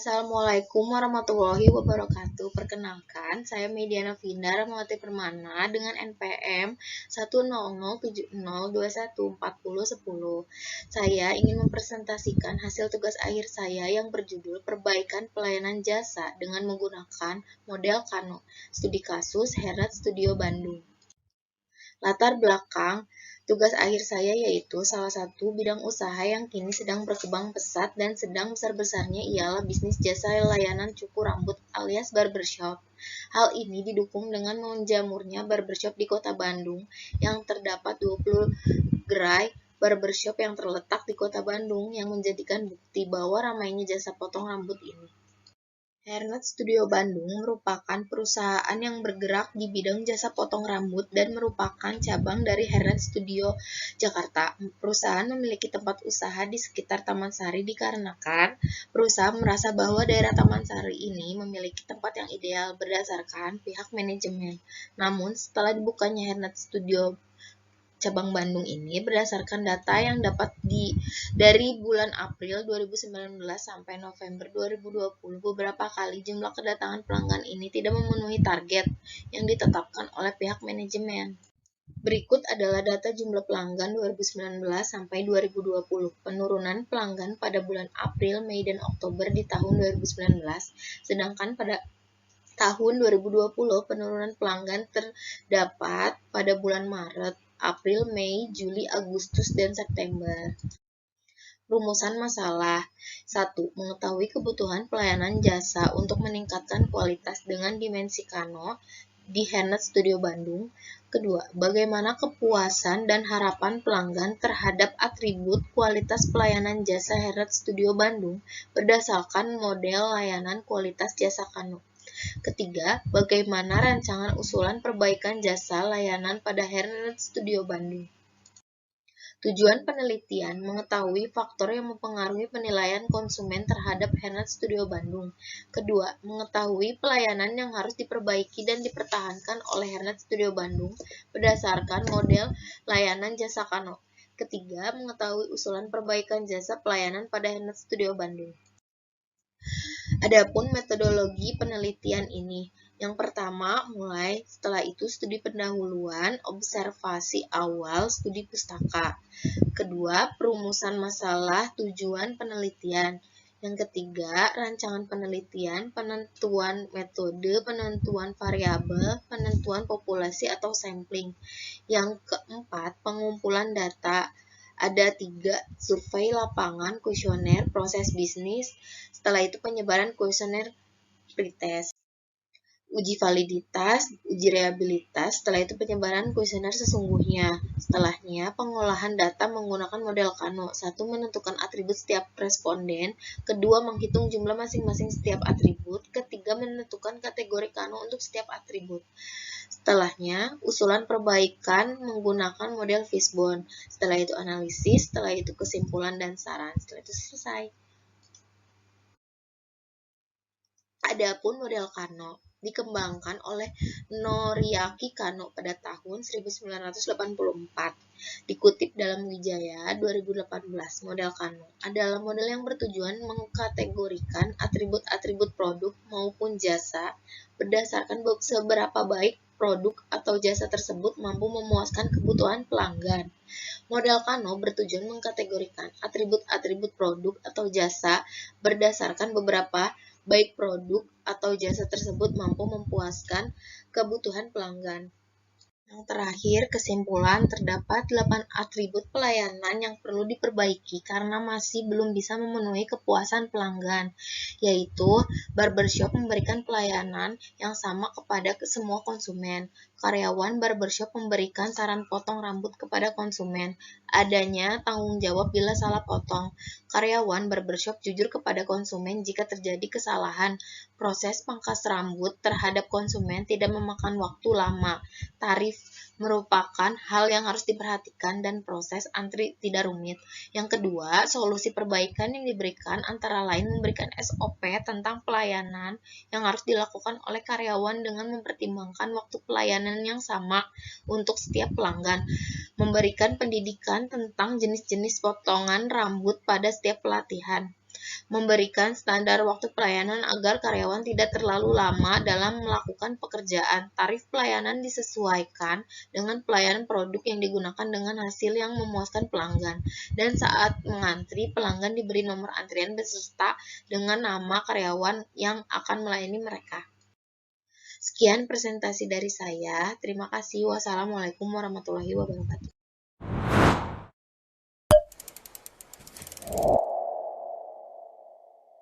Assalamualaikum warahmatullahi wabarakatuh. Perkenalkan, saya Mediana Vinda Ramawati Permana dengan NPM 10070214010. Saya ingin mempresentasikan hasil tugas akhir saya yang berjudul Perbaikan Pelayanan Jasa dengan menggunakan model Kano, studi kasus Hernet Studio Bandung. Latar belakang tugas akhir saya yaitu salah satu bidang usaha yang kini sedang berkembang pesat dan sedang besar-besarnya ialah bisnis jasa layanan cukur rambut alias barbershop. Hal ini didukung dengan menjamurnya barbershop di Kota Bandung yang terdapat 20 gerai barbershop yang terletak di Kota Bandung yang menjadikan bukti bahwa ramainya jasa potong rambut ini. Hernet Studio Bandung merupakan perusahaan yang bergerak di bidang jasa potong rambut dan merupakan cabang dari Hernet Studio Jakarta. Perusahaan memiliki tempat usaha di sekitar Taman Sari dikarenakan perusahaan merasa bahwa daerah Taman Sari ini memiliki tempat yang ideal berdasarkan pihak manajemen. Namun, setelah dibukanya Hernet Studio cabang Bandung ini berdasarkan data yang dapat dari bulan April 2019 sampai November 2020 beberapa kali jumlah kedatangan pelanggan ini tidak memenuhi target yang ditetapkan oleh pihak manajemen. Berikut adalah data jumlah pelanggan 2019 sampai 2020. Penurunan pelanggan pada bulan April, Mei, dan Oktober di tahun 2019, sedangkan pada tahun 2020 penurunan pelanggan terdapat pada bulan Maret, April, Mei, Juli, Agustus, dan September. Rumusan masalah 1. Mengetahui kebutuhan pelayanan jasa untuk meningkatkan kualitas dengan dimensi Kano di Hernet Studio Bandung. Kedua, bagaimana kepuasan dan harapan pelanggan terhadap atribut kualitas pelayanan jasa Hernet Studio Bandung berdasarkan model layanan kualitas jasa Kano. Ketiga, bagaimana rancangan usulan perbaikan jasa layanan pada Hernet Studio Bandung. Tujuan penelitian mengetahui faktor yang mempengaruhi penilaian konsumen terhadap Hernet Studio Bandung. Kedua, mengetahui pelayanan yang harus diperbaiki dan dipertahankan oleh Hernet Studio Bandung berdasarkan model layanan jasa Kano. Ketiga, mengetahui usulan perbaikan jasa pelayanan pada Hernet Studio Bandung. Adapun metodologi penelitian ini, yang pertama mulai, setelah itu studi pendahuluan, observasi awal, studi pustaka. Kedua, perumusan masalah, tujuan penelitian. Yang ketiga, rancangan penelitian, penentuan metode, penentuan variabel, penentuan populasi atau sampling. Yang keempat, pengumpulan data. Ada 3, survei lapangan, kuesioner, proses bisnis. Setelah itu penyebaran kuesioner pretest. Uji validitas, uji reliabilitas, setelah itu penyebaran kuesioner sesungguhnya. Setelahnya, pengolahan data menggunakan model Kano. 1. Menentukan atribut setiap responden. Kedua, menghitung jumlah masing-masing setiap atribut. Ketiga, menentukan kategori Kano untuk setiap atribut. Setelahnya, usulan perbaikan menggunakan model Fishbone. Setelah itu analisis, setelah itu kesimpulan dan saran. Setelah itu selesai. Adapun model Kano dikembangkan oleh Noriaki Kano pada tahun 1984. Dikutip dalam Wijaya 2018, model Kano adalah model yang bertujuan mengkategorikan atribut-atribut produk maupun jasa berdasarkan seberapa baik produk atau jasa tersebut mampu memuaskan kebutuhan pelanggan. Model Kano bertujuan mengkategorikan atribut-atribut produk atau jasa berdasarkan beberapa baik produk atau jasa tersebut mampu memuaskan kebutuhan pelanggan. Yang terakhir, kesimpulan terdapat 8 atribut pelayanan yang perlu diperbaiki karena masih belum bisa memenuhi kepuasan pelanggan, yaitu barbershop memberikan pelayanan yang sama kepada semua konsumen. Karyawan barbershop memberikan saran potong rambut kepada konsumen. Adanya tanggung jawab bila salah potong. Karyawan barbershop jujur kepada konsumen jika terjadi kesalahan. Proses pangkas rambut terhadap konsumen tidak memakan waktu lama. Tarif merupakan hal yang harus diperhatikan dan proses antri tidak rumit. Yang kedua, solusi perbaikan yang diberikan antara lain memberikan SOP tentang pelayanan yang harus dilakukan oleh karyawan dengan mempertimbangkan waktu pelayanan yang sama untuk setiap pelanggan, memberikan pendidikan tentang jenis-jenis potongan rambut pada setiap pelatihan, memberikan standar waktu pelayanan agar karyawan tidak terlalu lama dalam melakukan pekerjaan. Tarif pelayanan disesuaikan dengan pelayanan produk yang digunakan dengan hasil yang memuaskan pelanggan. Dan saat mengantri, pelanggan diberi nomor antrian beserta dengan nama karyawan yang akan melayani mereka. Sekian presentasi dari saya. Terima kasih. Wassalamualaikum warahmatullahi wabarakatuh.